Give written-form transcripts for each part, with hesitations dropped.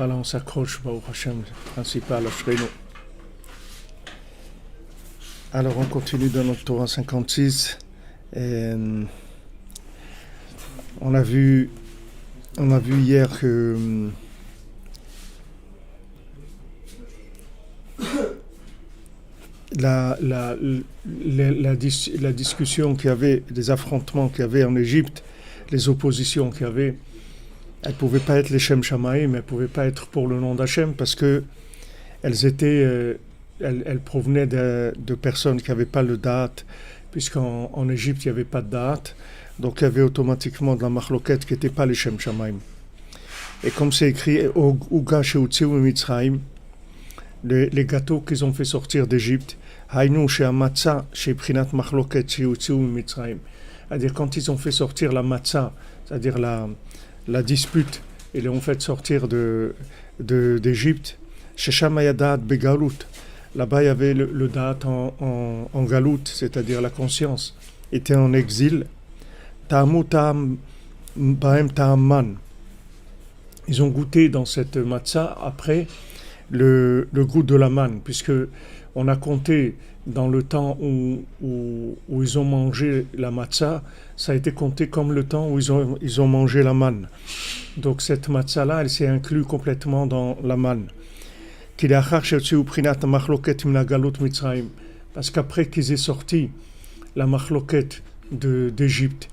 Voilà, on s'accroche, au Hachem, principal, Ashreinu. Alors, on continue dans notre Torah 56. Et, on a vu hier que la discussion qu'il y avait, les affrontements qu'il y avait en Égypte, les oppositions qu'il y avait, elles ne pouvaient pas être les Shem Shamaïm, elles ne pouvaient pas être pour le nom d'Hachem, parce que elles provenaient de personnes qui n'avaient pas le date, puisqu'en Égypte, il n'y avait pas de date. Donc il y avait automatiquement de la machloket qui n'était pas les Shem Shamaïm. Et comme c'est écrit, Uga Sheutziu Mitzrayim, les gâteaux qu'ils ont fait sortir d'Égypte, Haïnou She'amatza She'prinat Machloket Sheutziu Mitzrayim. C'est-à-dire quand ils ont fait sortir la matzah, c'est-à-dire la dispute, ils l'ont fait sortir d'Égypte, Shesham Hayadat Begalut. Là-bas, il y avait le date en galout, c'est-à-dire la conscience, était en exil. Ta'amu ta'am ba'em ta'amman. Ils ont goûté dans cette matzah après le goût de la manne, puisque on a compté dans le temps où ils ont mangé la matzah, ça a été compté comme le temps où ils ont mangé la manne. Donc cette matzah-là, elle s'est inclue complètement dans la manne. Parce qu'après qu'ils aient sorti la machloket d'Égypte,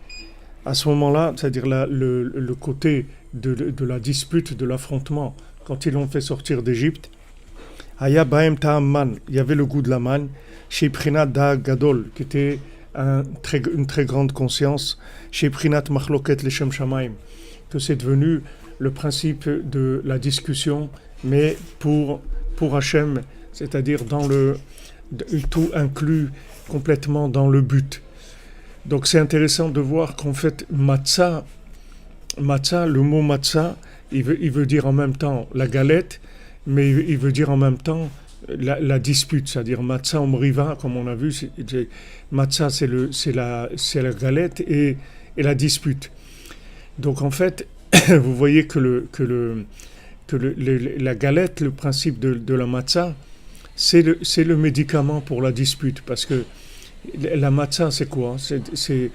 à ce moment-là, c'est-à-dire le côté de la dispute, de l'affrontement, quand ils l'ont fait sortir d'Égypte, il y avait le goût de la manne, chez Prinat Da Gadol, qui était une très grande conscience, chez Prinat Machloket Leshem Shamaim, que c'est devenu le principe de la discussion, mais pour Hachem, c'est-à-dire tout inclus complètement dans le but. Donc c'est intéressant de voir qu'en fait, matzah, le mot matzah, il veut dire en même temps la galette, mais il veut dire en même temps la dispute, c'est-à-dire matzah omriva, comme on a vu, matzah c'est la galette et la dispute. Donc en fait, vous voyez que la galette, le principe de la matzah, c'est le médicament pour la dispute, parce que la matzah, c'est quoi ? C'est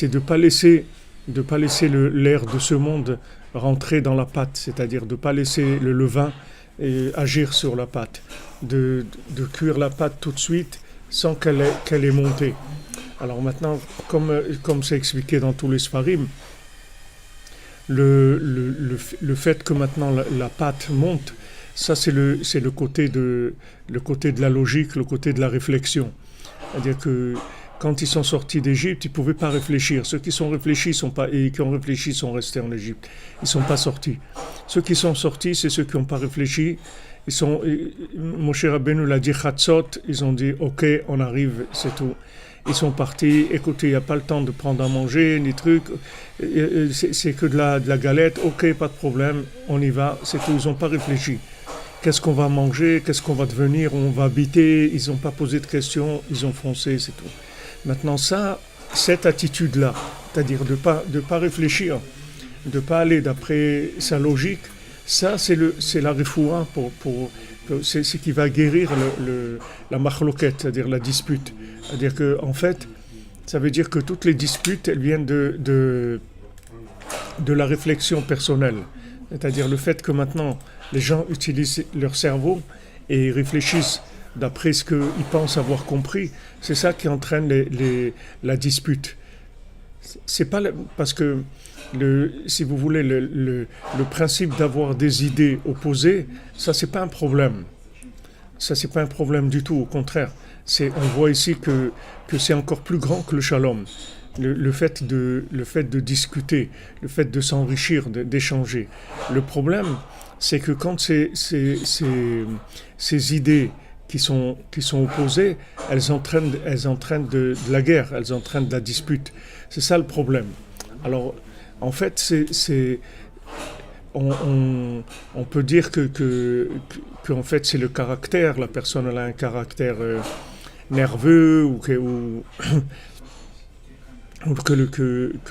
de pas laisser l'air de ce monde rentrer dans la pâte, c'est-à-dire de pas laisser le levain agir sur la pâte, de cuire la pâte tout de suite sans qu'elle ait monté. Alors maintenant, comme c'est expliqué dans tous les Sfarim, le fait que maintenant la pâte monte, ça c'est le côté de la logique, le côté de la réflexion. C'est-à-dire que quand ils sont sortis d'Égypte, ils ne pouvaient pas réfléchir. Ceux qui ont réfléchi sont restés en Égypte. Ils ne sont pas sortis. Ceux qui sont sortis, c'est ceux qui n'ont pas réfléchi. Moshe Rabbeinu l'a dit Chatzot, ils ont dit ok, on arrive, c'est tout. Ils sont partis, écoutez, il n'y a pas le temps de prendre à manger, ni trucs, c'est que de la galette, ok, pas de problème, on y va, c'est tout, ils n'ont pas réfléchi. Qu'est-ce qu'on va manger, qu'est-ce qu'on va devenir, où on va habiter, ils n'ont pas posé de questions, ils ont foncé, c'est tout. Maintenant cette attitude-là, c'est-à-dire de pas réfléchir, de pas aller d'après sa logique, ça c'est la refoua c'est ce qui va guérir la machloket, c'est-à-dire la dispute. C'est-à-dire que en fait, ça veut dire que toutes les disputes, elles viennent de la réflexion personnelle. C'est-à-dire le fait que maintenant les gens utilisent leur cerveau et réfléchissent d'après ce qu'ils pensent avoir compris, c'est ça qui entraîne la dispute. C'est pas parce que si vous voulez le principe d'avoir des idées opposées, ça c'est pas un problème. Ça c'est pas un problème du tout, au contraire. On voit ici que c'est encore plus grand que le shalom. Le fait de discuter, le fait de s'enrichir, d'échanger. Le problème, c'est que quand ces idées qui sont opposées, elles entraînent de la guerre, elles entraînent de la dispute. C'est ça le problème. Alors, en fait, on peut dire que en fait c'est le caractère, la personne elle a un caractère nerveux ou que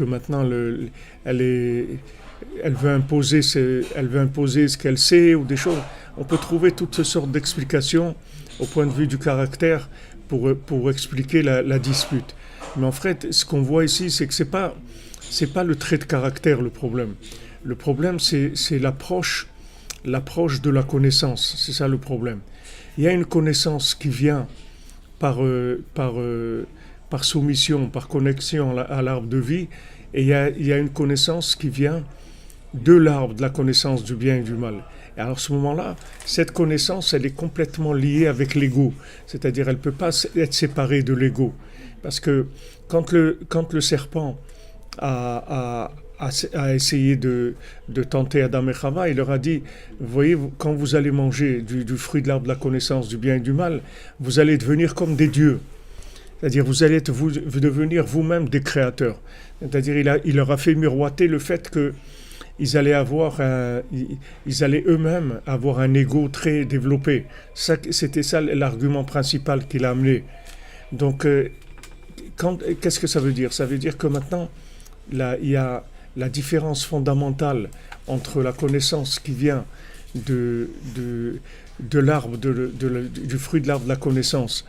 maintenant elle est elle veut imposer ce qu'elle sait ou des choses. On peut trouver toutes sortes d'explications au point de vue du caractère pour expliquer la dispute. Mais en fait, ce qu'on voit ici, c'est que c'est pas le trait de caractère le problème. Le problème, c'est l'approche de la connaissance. C'est ça le problème. Il y a une connaissance qui vient par soumission, par connexion à l'arbre de vie, et il y a une connaissance qui vient de l'arbre de la connaissance du bien et du mal. Et alors à ce moment-là, cette connaissance, elle est complètement liée avec l'ego. C'est-à-dire, elle ne peut pas être séparée de l'ego. Parce que quand le serpent a essayé de tenter Adam et Chava, il leur a dit, vous voyez, quand vous allez manger du fruit de l'arbre de la connaissance du bien et du mal, vous allez devenir comme des dieux. C'est-à-dire, vous allez devenir vous-même des créateurs. C'est-à-dire, il leur a fait miroiter le fait que ils allaient eux-mêmes avoir un ego très développé. C'était ça l'argument principal qu'il a amené. Donc, qu'est-ce que ça veut dire? Ça veut dire que maintenant, il y a la différence fondamentale entre la connaissance qui vient de l'arbre, du fruit de l'arbre de la connaissance,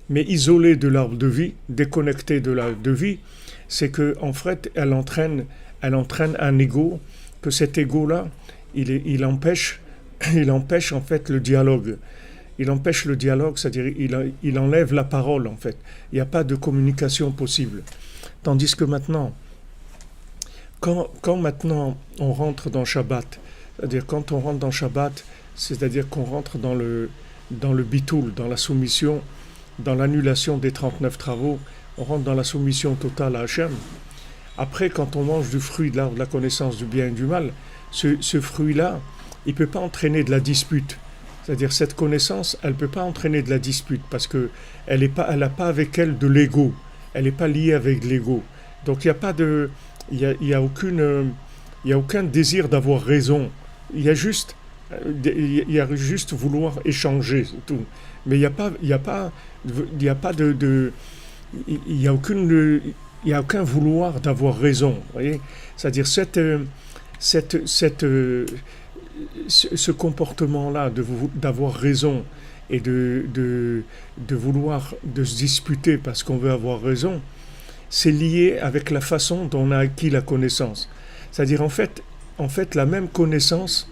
mais isolée de l'arbre de vie, déconnectée de l'arbre de vie, c'est qu'en fait, elle entraîne un ego, que cet ego-là, il empêche en fait le dialogue. Il empêche le dialogue, c'est-à-dire il enlève la parole en fait. Il n'y a pas de communication possible. Tandis que maintenant, quand maintenant on rentre dans Shabbat, c'est-à-dire quand on rentre dans Shabbat, c'est-à-dire qu'on rentre dans le bitoul, dans la soumission, dans l'annulation des 39 travaux, on rentre dans la soumission totale à Hachem. Après, quand on mange du fruit de l'arbre de la connaissance du bien et du mal, ce fruit-là, il ne peut pas entraîner de la dispute. C'est-à-dire, cette connaissance, elle ne peut pas entraîner de la dispute parce qu'elle n'a pas avec elle de l'ego. Elle n'est pas liée avec l'ego. Donc, il n'y a aucun désir d'avoir raison. Il y a juste vouloir échanger, c'est tout. Mais il n'y a aucun vouloir d'avoir raison. Vous voyez, c'est-à-dire ce comportement-là d'avoir raison et de vouloir de se disputer parce qu'on veut avoir raison, c'est lié avec la façon dont on a acquis la connaissance. C'est-à-dire en fait la même connaissance,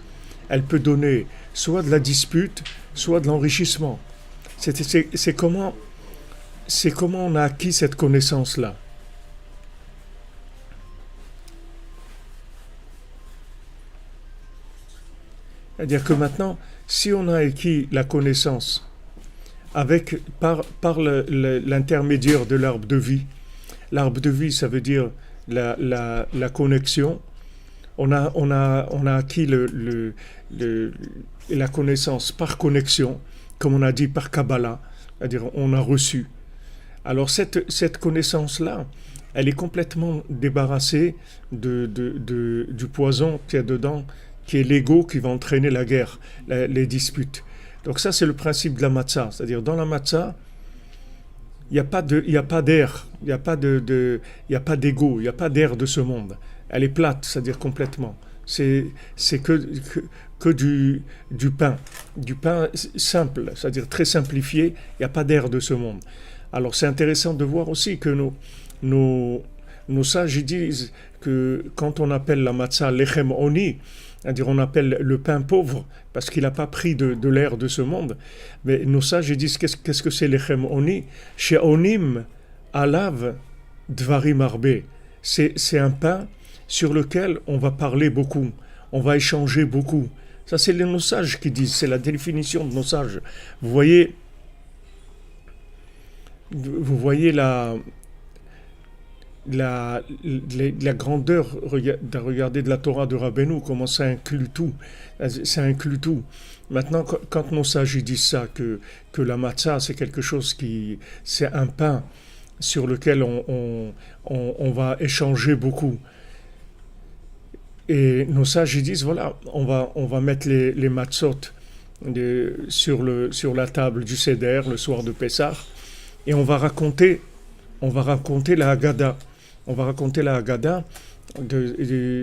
elle peut donner soit de la dispute, soit de l'enrichissement. C'est comment on a acquis cette connaissance-là. C'est-à-dire que maintenant, si on a acquis la connaissance par l'intermédiaire de l'arbre de vie, ça veut dire la connexion. On a acquis la connaissance par connexion, comme on a dit par Kabbalah, c'est-à-dire on a reçu. Alors cette connaissance-là, elle est complètement débarrassée du poison qu'il y a dedans, qui est l'ego qui va entraîner la guerre, les disputes. Donc ça, c'est le principe de la matzah. C'est-à-dire, dans la matzah, il n'y a pas d'air, il n'y a pas d'ego, il n'y a pas d'air de ce monde. Elle est plate, c'est-à-dire complètement. C'est que du pain simple, c'est-à-dire très simplifié, il n'y a pas d'air de ce monde. Alors c'est intéressant de voir aussi que nos sages disent que quand on appelle la matzah lechem oni, c'est-à-dire on appelle le pain pauvre parce qu'il n'a pas pris de l'air de ce monde, mais nos sages disent qu'est-ce que c'est lechem oni? Chez onim alav dvarim arbe. C'est un pain sur lequel on va parler beaucoup, on va échanger beaucoup. Ça, c'est nos sages qui disent, c'est la définition de nos sages. Vous voyez la grandeur de regarder de la Torah de Rabbeinu, comment ça inclut tout. Ça inclut tout. Maintenant, quand nos sages disent ça, que la matzah, c'est quelque chose c'est un pain sur lequel on va échanger beaucoup. Et nos sages disent, voilà, on va mettre les matzot sur la table du Seder le soir de Pessah, et on va raconter la Haggadah. On va raconter la Haggadah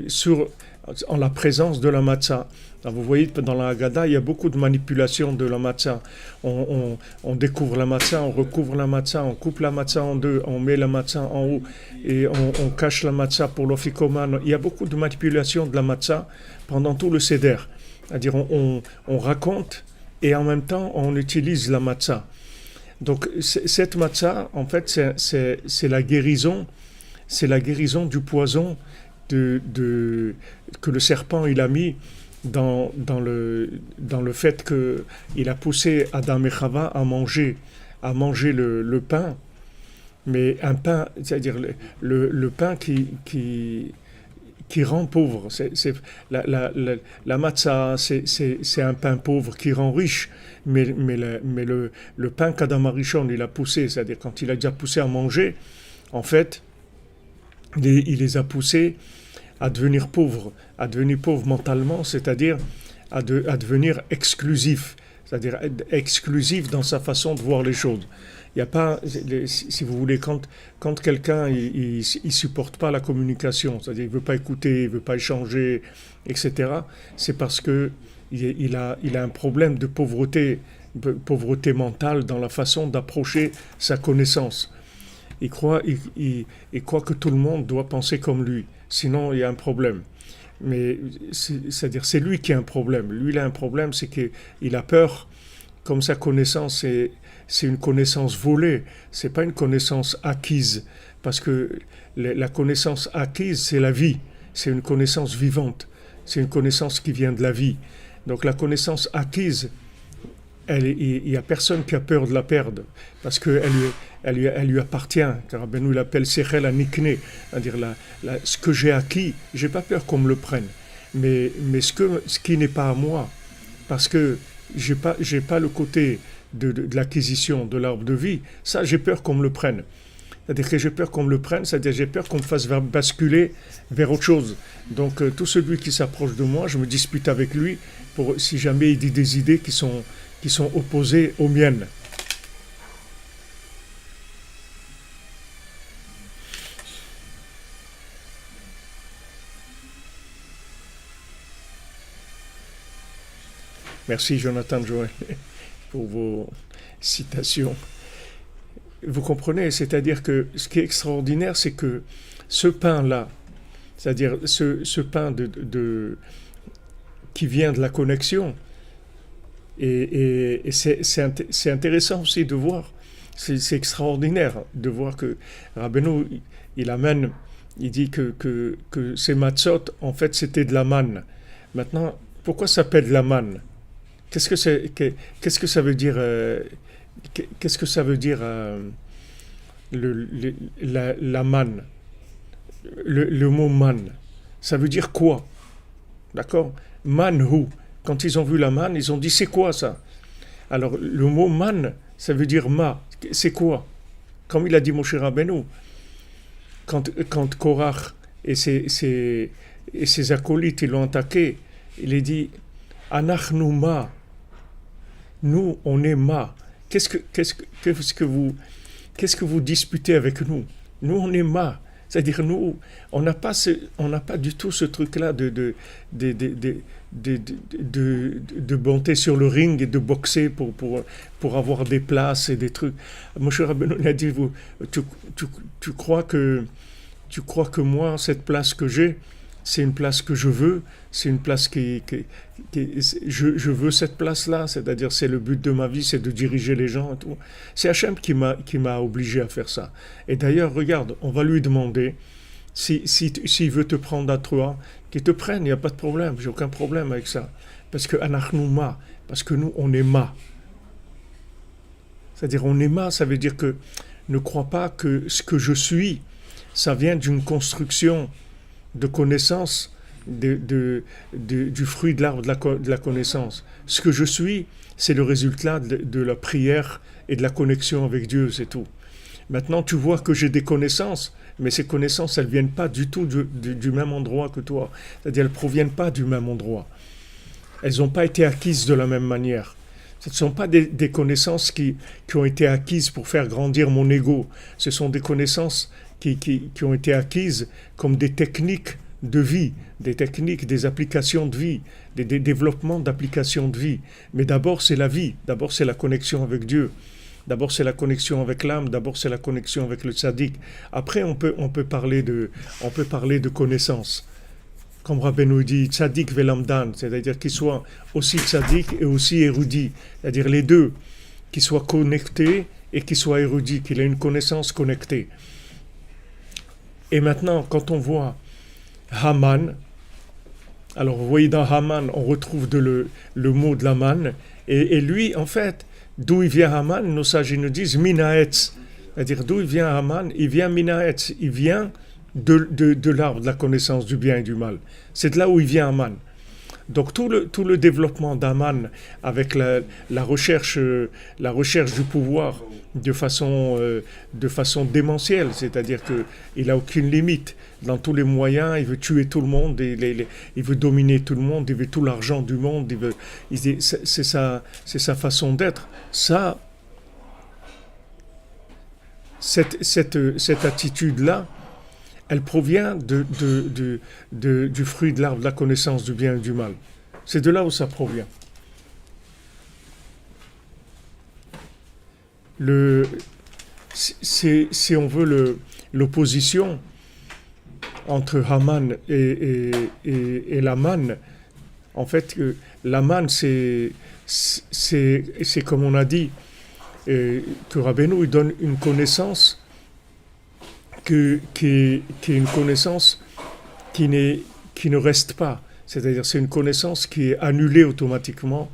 sur en la présence de la matzah. Alors vous voyez, dans la Haggadah, il y a beaucoup de manipulation de la matzah. On découvre la matzah, on recouvre la matzah, on coupe la matzah en deux, on met la matzah en haut et on cache la matzah pour l'ofikoman. Il y a beaucoup de manipulation de la matzah pendant tout le seder. C'est-à-dire on raconte et en même temps on utilise la matzah. Donc cette matzah, en fait, c'est la guérison du poison que le serpent il a mis dans le fait qu'il a poussé Adam et Chava à manger le pain, mais un pain, c'est-à-dire le pain qui rend pauvre. La matzah, c'est un pain pauvre qui rend riche, mais le pain qu'Adam Arishon il a poussé, c'est-à-dire quand il a déjà poussé à manger, en fait, il les a poussés à devenir pauvres mentalement, c'est-à-dire à devenir exclusif, c'est-à-dire exclusif dans sa façon de voir les choses. Il n'y a pas, si vous voulez, quand quelqu'un il supporte pas la communication, c'est-à-dire il veut pas écouter, il veut pas échanger, etc. C'est parce que il a un problème de pauvreté mentale dans la façon d'approcher sa connaissance. Il croit que tout le monde doit penser comme lui, sinon il y a un problème. Mais c'est-à-dire c'est lui qui a un problème. Lui il a un problème, c'est qu'il a peur, comme sa connaissance c'est une connaissance volée, c'est pas une connaissance acquise, parce que la connaissance acquise c'est la vie, c'est une connaissance vivante, c'est une connaissance qui vient de la vie. Donc la connaissance acquise, il n'y a personne qui a peur de la perdre, parce qu'elle lui appartient. Car Rabbeinu l'appelle Sechel Anikne, c'est-à-dire ce que j'ai acquis, j'ai pas peur qu'on me le prenne. Mais ce qui n'est pas à moi, parce que j'ai pas le côté de l'acquisition de l'arbre de vie, ça j'ai peur qu'on me le prenne. C'est-à-dire que j'ai peur qu'on me le prenne, c'est-à-dire j'ai peur qu'on me fasse basculer vers autre chose. Donc tout celui qui s'approche de moi, je me dispute avec lui pour si jamais il dit des idées qui sont opposées aux miennes. Merci Jonathan Joël pour vos citations. Vous comprenez, c'est-à-dire que ce qui est extraordinaire, c'est que ce pain-là, c'est-à-dire ce pain qui vient de la connexion, et c'est intéressant aussi de voir, c'est extraordinaire de voir que Rabbeinu, il dit que ces matzot, en fait, c'était de la manne. Maintenant, pourquoi ça s'appelle de la manne? Qu'est-ce que ça veut dire qu'est-ce que ça veut dire la manne? Le mot manne, ça veut dire quoi? D'accord? Manhu. Quand ils ont vu la manne, ils ont dit c'est quoi ça? Alors le mot manne, ça veut dire ma. C'est quoi? Comme il a dit Moshe Rabbeinu, quand Korach et ses acolytes ils l'ont attaqué, il a dit Anachnu ma. Nous, on est ma. Qu'est-ce que vous disputez avec nous? Nous, on est ma. C'est-à-dire, nous, on n'a pas du tout ce truc-là de monter sur le ring et de boxer pour avoir des places et des trucs. Moshe Rabbeinu a dit, tu crois que moi, cette place que j'ai, c'est une place que je veux, c'est une place je veux cette place-là, c'est-à-dire c'est le but de ma vie, c'est de diriger les gens et tout. C'est Hachem qui m'a obligé à faire ça. Et d'ailleurs, regarde, on va lui demander, s'il veut te prendre à toi, qu'il te prenne, il n'y a pas de problème, j'ai aucun problème avec ça. Parce que anachnu ma, parce que nous, on est ma. C'est-à-dire, on est ma, ça veut dire que ne crois pas que ce que je suis, ça vient d'une construction de connaissance du fruit de l'arbre de la connaissance. Ce que je suis, c'est le résultat de la prière et de la connexion avec Dieu, c'est tout. Maintenant, tu vois que j'ai des connaissances, mais ces connaissances, elles ne viennent pas du tout du même endroit que toi. C'est-à-dire, elles ne proviennent pas du même endroit. Elles n'ont pas été acquises de la même manière. Ce ne sont pas des connaissances qui ont été acquises pour faire grandir mon ego. Ce sont des connaissances qui ont été acquises comme des techniques de vie, des techniques, des applications de vie, des développements d'applications de vie. Mais d'abord, c'est la vie. D'abord, c'est la connexion avec Dieu. D'abord, c'est la connexion avec l'âme. D'abord, c'est la connexion avec le tzaddik. Après, on peut parler de connaissance. Comme Rabbeinu dit, tzaddik velamdan, c'est-à-dire qu'il soit aussi tzaddik et aussi érudit. C'est-à-dire les deux, qu'il soit connecté et qu'il soit érudit, qu'il ait une connaissance connectée. Et maintenant, quand on voit Haman, alors vous voyez dans Haman, on retrouve le mot de la manne, et lui, en fait, d'où il vient Haman, nos sages nous disent Minaetz, c'est-à-dire d'où il vient Haman, il vient Minaetz, il vient de l'arbre de la connaissance du bien et du mal. C'est de là où il vient Haman. Donc tout le développement d'Haman avec la recherche du pouvoir de façon démentielle, c'est-à-dire qu'il n'a aucune limite dans tous les moyens, il veut tuer tout le monde, il veut dominer tout le monde, il veut tout l'argent du monde, c'est sa façon d'être. Ça, cette attitude-là, elle provient du fruit de l'arbre de la connaissance du bien et du mal. C'est de là où ça provient. Si on veut l'opposition entre Haman et la manne, en fait, la manne, c'est comme on a dit, que Rabbeinu il donne une connaissance qui est une connaissance qui ne reste pas. C'est-à-dire c'est une connaissance qui est annulée automatiquement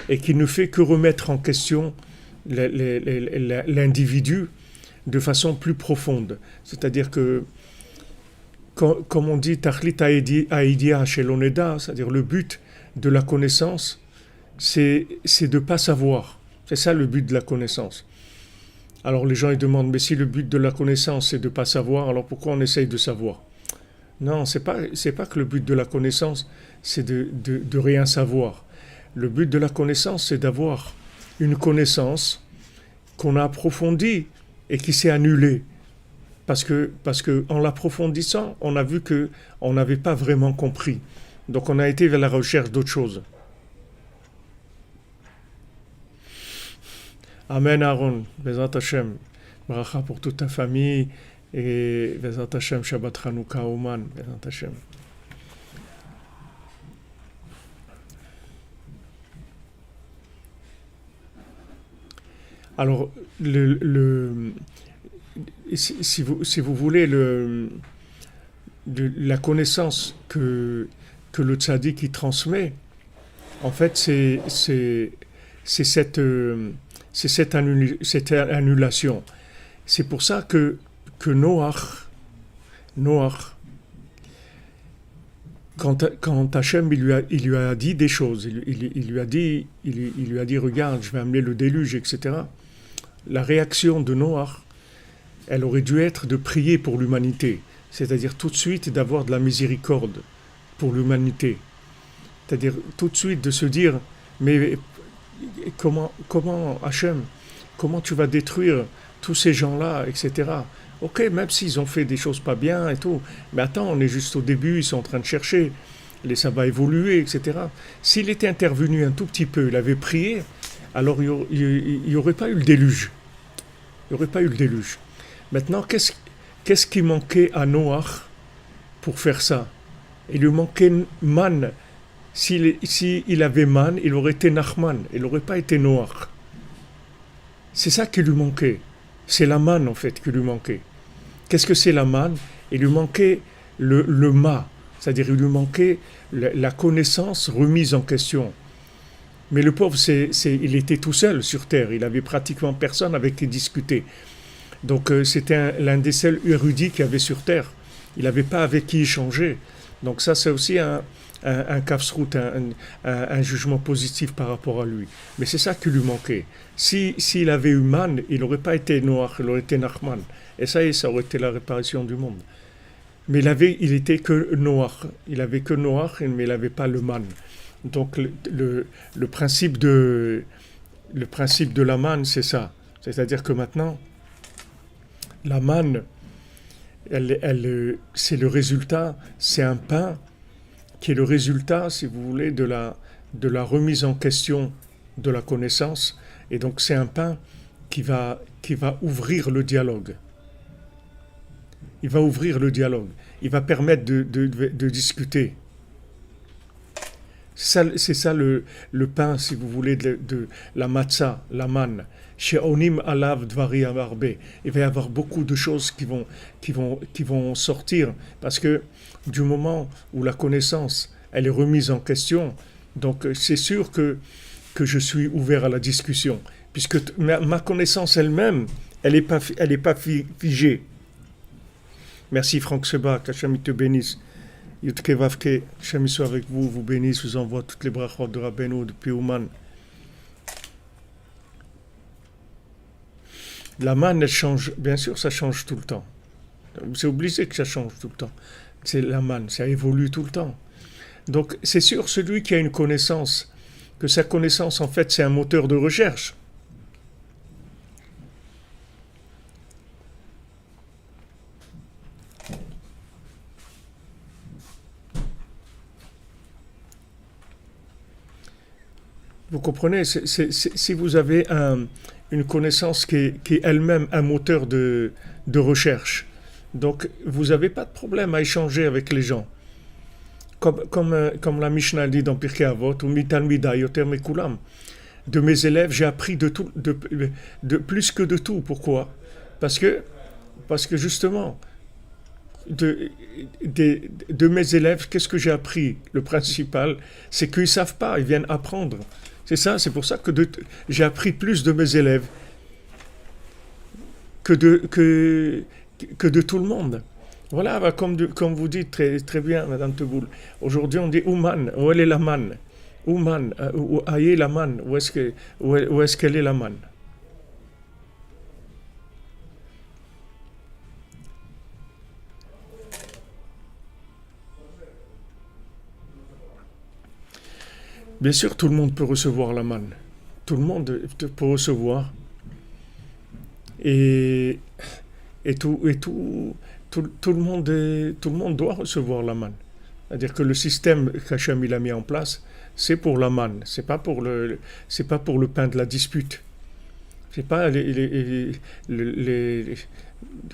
et qui ne fait que remettre en question l'individu de façon plus profonde. C'est-à-dire que, comme on dit, Tachlit Aidia chez l'Oneda, c'est-à-dire le but de la connaissance, c'est de ne pas savoir. C'est ça le but de la connaissance. Alors les gens ils demandent, mais si le but de la connaissance c'est de ne pas savoir, alors pourquoi on essaye de savoir? Non, c'est pas que le but de la connaissance c'est de rien savoir. Le but de la connaissance c'est d'avoir une connaissance qu'on a approfondie et qui s'est annulée. Parce que en l'approfondissant, on a vu qu'on n'avait pas vraiment compris. Donc on a été vers la recherche d'autre chose. Amen Aaron, Bezat Hashem, bracha pour toute ta famille et Bezat Hashem, Shabbat Chanukah Oman, Bezat Hashem. Alors, si vous voulez, la connaissance que le tzaddik il transmet, en fait, c'est cette annulation. C'est pour ça que Noach, quand Hachem il lui a dit des choses, il lui a dit, regarde, je vais amener le déluge, etc. La réaction de Noach, elle aurait dû être de prier pour l'humanité, c'est-à-dire tout de suite d'avoir de la miséricorde pour l'humanité. C'est-à-dire tout de suite de se dire, mais comment Hachem, comment tu vas détruire tous ces gens-là, etc. Ok, même s'ils ont fait des choses pas bien et tout, mais attends, on est juste au début, ils sont en train de chercher, ça va évoluer, etc. S'il était intervenu un tout petit peu, il avait prié, alors il n'y aurait pas eu le déluge. Il n'y aurait pas eu le déluge. Maintenant, qu'est-ce qui manquait à Noach pour faire ça? Il lui manquait man. S'il avait man, il aurait été Nachman, il n'aurait pas été Noach. C'est ça qui lui manquait. C'est la man, en fait, qui lui manquait. Qu'est-ce que c'est la man? Il lui manquait le ma, c'est-à-dire il lui manquait la connaissance remise en question. Mais le pauvre, il était tout seul sur Terre, il avait pratiquement personne avec qui discuter. Donc c'était l'un des seuls érudits qu'il y avait sur Terre. Il n'avait pas avec qui échanger. Donc ça, c'est aussi un kafsrout, un jugement positif par rapport à lui. Mais c'est ça qui lui manquait. S'il avait eu man, il n'aurait pas été Noach, il aurait été Nachman. Et ça aurait été la réparation du monde. Mais il était que Noach. Il avait que Noach, mais il n'avait pas le man. Donc le principe de la manne, c'est ça. C'est-à-dire que maintenant, la manne, c'est le résultat, c'est un pain qui est le résultat, si vous voulez, de la remise en question de la connaissance. Et donc c'est un pain qui va ouvrir le dialogue. Il va ouvrir le dialogue. Il va permettre de discuter. C'est ça le pain, si vous voulez, de la matzah, la manne. Chez Onim Alav Dvari Amarbe. Il va y avoir beaucoup de choses qui vont sortir. Parce que du moment où la connaissance, elle est remise en question, donc c'est sûr que je suis ouvert à la discussion. Puisque ma connaissance elle-même, elle est pas figée. Merci Franck Seba, qu'Hachem te bénisse. Yutke Vavke, Hachem soit avec vous, vous bénisse, vous envoie toutes les brachot de Rabbeinu, depuis Ouman. La manne, elle change, bien sûr, ça change tout le temps. C'est obligé que ça change tout le temps. C'est la manne, ça évolue tout le temps. Donc, c'est sûr, celui qui a une connaissance, que sa connaissance, en fait, c'est un moteur de recherche. Vous comprenez, si vous avez une connaissance qui est elle-même un moteur de recherche, donc vous n'avez pas de problème à échanger avec les gens. Comme la Mishnah dit dans Pirkei Avot, ou Mitalmida yoter mekulam, de mes élèves, j'ai appris de plus que de tout. Pourquoi ? Parce que justement, de mes élèves, qu'est-ce que j'ai appris ? Le principal, c'est qu'ils ne savent pas, ils viennent apprendre. C'est ça, c'est pour ça que j'ai appris plus de mes élèves que de tout le monde. Voilà, comme vous dites très, très bien, Madame Teboul. Aujourd'hui, on dit Ouman, où elle est la manne ? Ouman, où est la manne ? Où est-ce qu'elle est la manne ? Bien sûr, tout le monde peut recevoir la manne. Tout le monde peut recevoir. Et, tout le monde doit recevoir la manne. C'est-à-dire que le système qu'Hachem il a mis en place, c'est pour la manne. C'est pas pour le pain de la dispute. C'est pas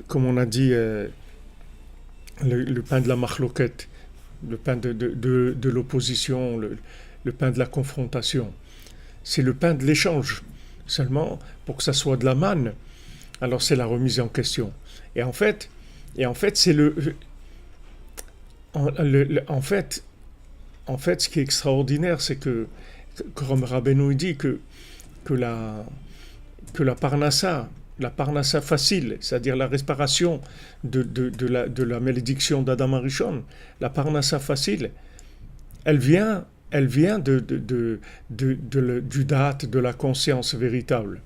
comme on a dit, le pain de la marloquette, le pain de l'opposition, le pain de la confrontation. C'est le pain de l'échange. Seulement, pour que ça soit de la manne, alors c'est la remise en question. Et en fait, c'est en fait, ce qui est extraordinaire, c'est que, comme Rabbeinu dit, que la parnassa facile, c'est-à-dire la réparation de la malédiction d'Adam Arishon, la parnassa facile, elle vient du date de la conscience véritable.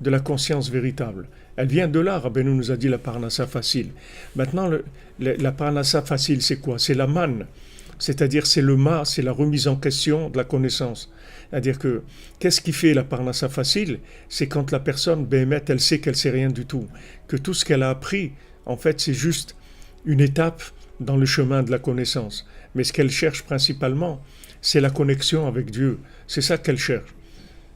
De la conscience véritable. Elle vient de là, Rabbeinu nous a dit la parnassa facile. Maintenant, la parnassa facile, c'est quoi ? C'est la manne. C'est-à-dire, c'est le ma, c'est la remise en question de la connaissance. C'est-à-dire que, qu'est-ce qui fait la parnassa facile ? C'est quand la personne, elle sait qu'elle sait rien du tout. Que tout ce qu'elle a appris, en fait, c'est juste une étape dans le chemin de la connaissance. Mais ce qu'elle cherche principalement, c'est la connexion avec Dieu. C'est ça qu'elle cherche.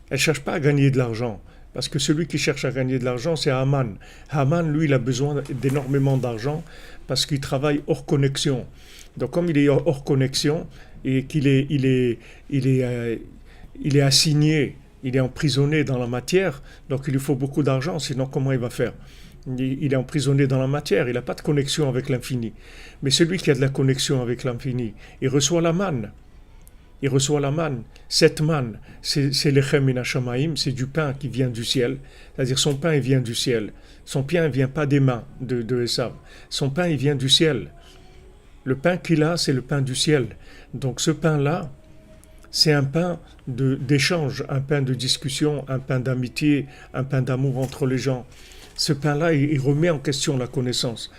Elle ne cherche pas à gagner de l'argent. Parce que celui qui cherche à gagner de l'argent, c'est Haman. Haman, lui, il a besoin d'énormément d'argent parce qu'il travaille hors connexion. Donc, comme il est hors connexion et qu'il il est assigné, il est emprisonné dans la matière, donc il lui faut beaucoup d'argent, sinon comment il va faire ? Il est emprisonné dans la matière, il n'a pas de connexion avec l'infini. Mais celui qui a de la connexion avec l'infini, il reçoit la manne. Il reçoit la manne. Cette manne, c'est l'echem min hashamaim, c'est du pain qui vient du ciel. C'est-à-dire son pain, il vient du ciel. Son pain, il ne vient pas des mains de Esav. Son pain, il vient du ciel. Le pain qu'il a, c'est le pain du ciel. Donc ce pain-là, c'est un pain d'échange, un pain de discussion, un pain d'amitié, un pain d'amour entre les gens. Ce pain-là, il remet en question la connaissance.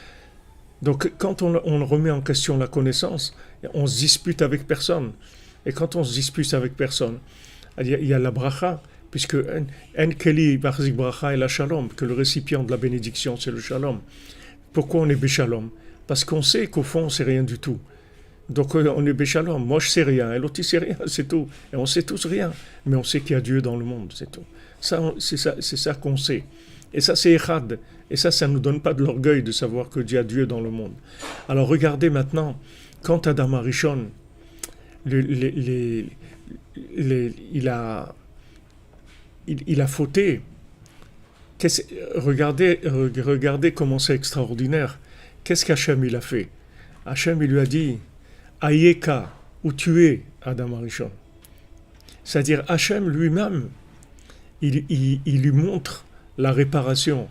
Donc quand on remet en question la connaissance, on se dispute avec personne. Et quand on se dispute avec personne, il y a la bracha, puisque en keli barzik bracha et la shalom, que le récipient de la bénédiction, c'est le shalom. Pourquoi on est Béchalom? Parce qu'on sait qu'au fond, c'est rien du tout. Donc on est Béchalom. Moi, je sais rien, et l'autre, il sait rien, c'est tout. Et on sait tous rien. Mais on sait qu'il y a Dieu dans le monde, c'est tout. C'est ça qu'on sait. Et ça, c'est Echad. Et ça ne nous donne pas de l'orgueil de savoir que Dieu a Dieu dans le monde. Alors regardez maintenant, quand Adam Arishon, il a fauté. Regardez comment c'est extraordinaire. Qu'est-ce qu'Hachem il a fait? Hachem il lui a dit Ayeka, où tu es, Adam Arishon. C'est-à-dire Hachem lui-même, il lui montre la réparation.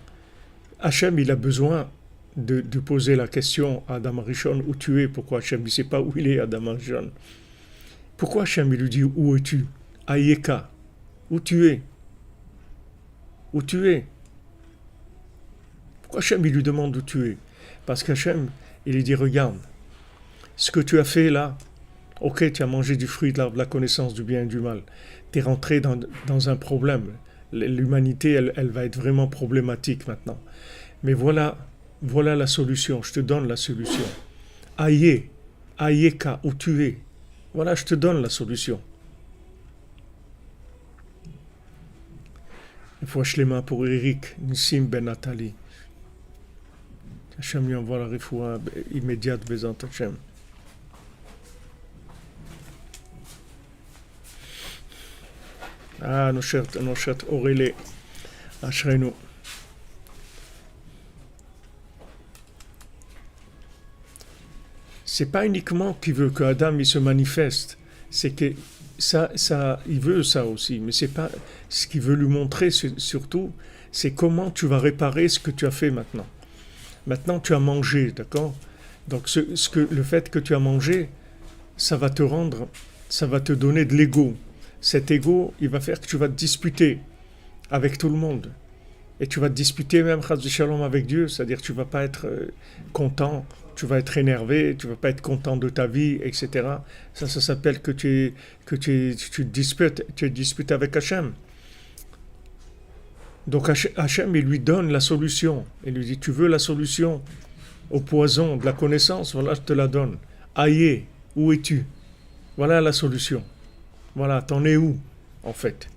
Hachem il a besoin de poser la question à Adam Arishon, où tu es? Pourquoi Hachem ne sait pas où il est, Adam Arishon? Pourquoi Hachem il lui dit où es-tu? Ayeka, où tu es? Où tu es? Pourquoi Hachem il lui demande où tu es? Parce qu'Hachem il lui dit regarde, ce que tu as fait là, ok, tu as mangé du fruit de la connaissance du bien et du mal, tu es rentré dans un problème. L'humanité elle va être vraiment problématique maintenant. Mais voilà la solution, je te donne la solution. Ayeka, où tu es? Voilà, je te donne la solution. Il faut acheter les mains pour Eric, Nissim Ben Nathalie. Hachem lui envoie la refoua immédiate, Bézant Hachem. Ah, nos chers Aurélie, Ashrenu. C'est pas uniquement qu'il veut que Adam il se manifeste, c'est que ça, il veut ça aussi, mais c'est pas ce qu'il veut lui montrer surtout, c'est comment tu vas réparer ce que tu as fait maintenant. Maintenant, tu as mangé, d'accord? Donc, le fait que tu as mangé, ça va te donner de l'ego. Cet ego, il va faire que tu vas te disputer avec tout le monde. Et tu vas te disputer même, Chas v'Shalom, avec Dieu, c'est-à-dire que tu ne vas pas être content, tu vas être énervé, tu ne vas pas être content de ta vie, etc. Ça s'appelle que tu te disputes avec Hachem. Donc Hachem, il lui donne la solution. Il lui dit, tu veux la solution au poison de la connaissance? Voilà, je te la donne. Aïe, où es-tu? Voilà la solution. Voilà, t'en es où, en fait?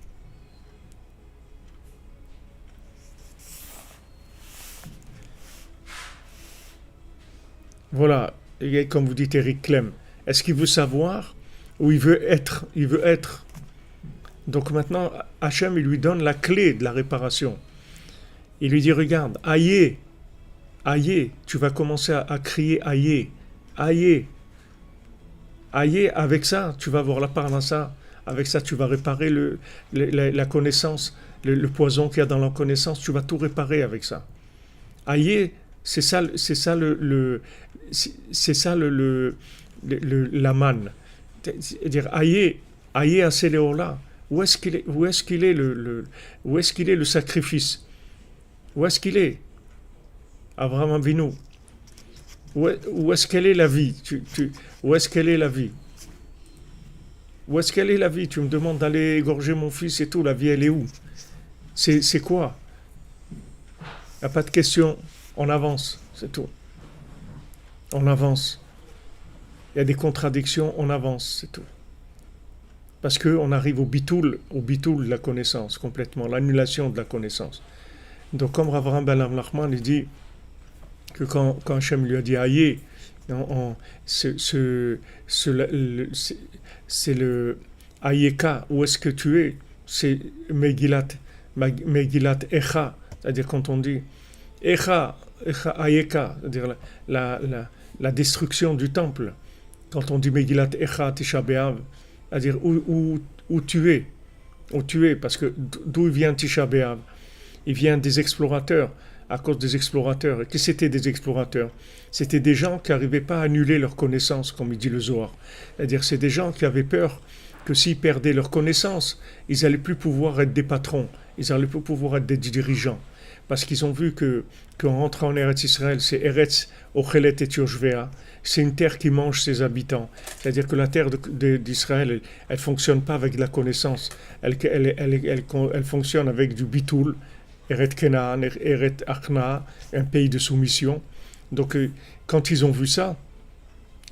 Voilà, et comme vous dites Eric Clem, est-ce qu'il veut savoir ou il veut être? Il veut être. Donc maintenant, Hachem, il lui donne la clé de la réparation. Il lui dit, regarde, aïe, tu vas commencer à crier aïe, avec ça, tu vas avoir la parnassa, avec ça, tu vas réparer la connaissance, le poison qu'il y a dans la connaissance, tu vas tout réparer avec ça. Aïe, c'est ça la manne. C'est-à-dire, aïe à Séléola. Où est-ce qu'il est le sacrifice? Où est-ce qu'il est? Abraham Avinu. Où est-ce qu'elle est la vie? Où est-ce qu'elle est la vie? Où est-ce qu'elle est la vie? Tu me demandes d'aller égorger mon fils et tout, la vie elle est où? C'est quoi? Il n'y a pas de question, on avance, c'est tout. On avance. Il y a des contradictions, on avance, c'est tout. Parce qu'on arrive au bitoul de la connaissance, complètement, l'annulation de la connaissance. Donc comme Rav Avraham ben Nachman, il dit que quand Hachem lui a dit aïe, c'est le Ayeka, où est-ce que tu es? C'est Megillat Echa, c'est-à-dire quand on dit Echa Ayeka, c'est-à-dire la destruction du temple. Quand on dit Megillat Echa Tisha B'Av, c'est-à-dire où tu es, parce que d'où vient Tisha B'Av? Il vient des explorateurs, à cause des explorateurs. Et qu'est-ce que c'était des explorateurs? C'était des gens qui n'arrivaient pas à annuler leurs connaissances, comme il dit le Zohar. C'est-à-dire c'est des gens qui avaient peur que s'ils perdaient leurs connaissances, ils n'allaient plus pouvoir être des patrons, ils n'allaient plus pouvoir être des dirigeants. Parce qu'ils ont vu qu'en rentrant en Eretz Israël, c'est Eretz Ochelet et Yoshvea, c'est une terre qui mange ses habitants. C'est-à-dire que la terre d'Israël, elle ne fonctionne pas avec de la connaissance, elle fonctionne avec du bitoul, Eret Kenaan, Eret Achna, un pays de soumission. Donc, quand ils ont vu ça,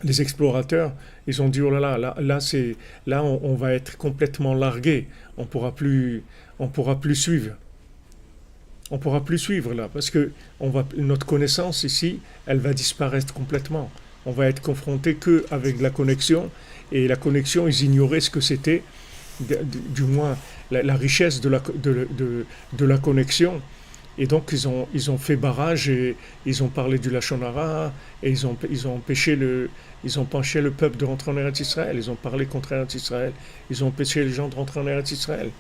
les explorateurs, ils ont dit oh là, on va être complètement largué, on pourra plus suivre. On pourra plus suivre là, parce que notre connaissance ici, elle va disparaître complètement. On va être confronté que avec la connexion, et la connexion, ils ignoraient ce que c'était, du moins la richesse de la connexion. Et donc ils ont fait barrage et ils ont parlé du Lachon Hara et ils ont empêché le peuple de rentrer en Eretz Israël. Ils ont parlé contre Eretz Israël. Ils ont empêché les gens de rentrer en Eretz Israël.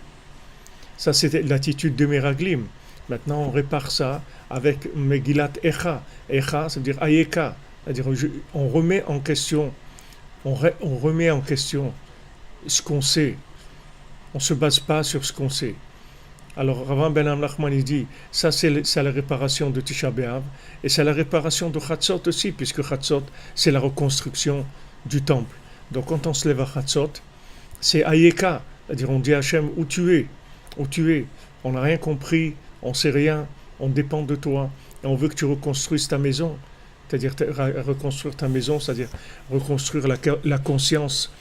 Ça, c'était l'attitude de Meraglim. Maintenant, on répare ça avec Megillat Echa. Echa, ça veut dire Ayeka. C'est-à-dire, on remet en question, on remet en question ce qu'on sait. On ne se base pas sur ce qu'on sait. Alors, Rav Ben Amnachman, il dit, ça c'est la réparation de Tisha B'Av, et c'est la réparation de Chatzot aussi, puisque Chatzot, c'est la reconstruction du temple. Donc, quand on se lève à Chatzot, c'est Ayeka, c'est-à-dire on dit à Hachem, où tu es, on n'a rien compris, on ne sait rien, on dépend de toi, et on veut que tu reconstruises ta maison, c'est-à-dire reconstruire ta maison, c'est-à-dire reconstruire la conscience,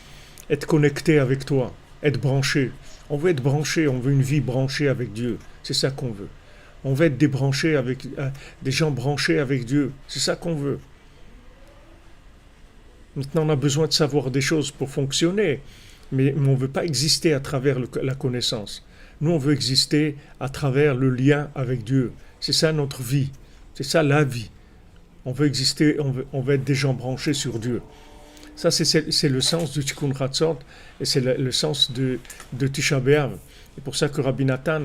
être connecté avec toi, être branché. On veut être branché, on veut une vie branchée avec Dieu. C'est ça qu'on veut. On veut être des gens branchés avec Dieu. C'est ça qu'on veut. Maintenant, on a besoin de savoir des choses pour fonctionner, mais on ne veut pas exister à travers la connaissance. Nous, on veut exister à travers le lien avec Dieu. C'est ça notre vie. C'est ça la vie. On veut exister, on veut être des gens branchés sur Dieu. Ça, c'est le sens du Tikkun Chatzot et c'est le sens de Tisha B'Av. C'est pour ça que Rabbi Nathan,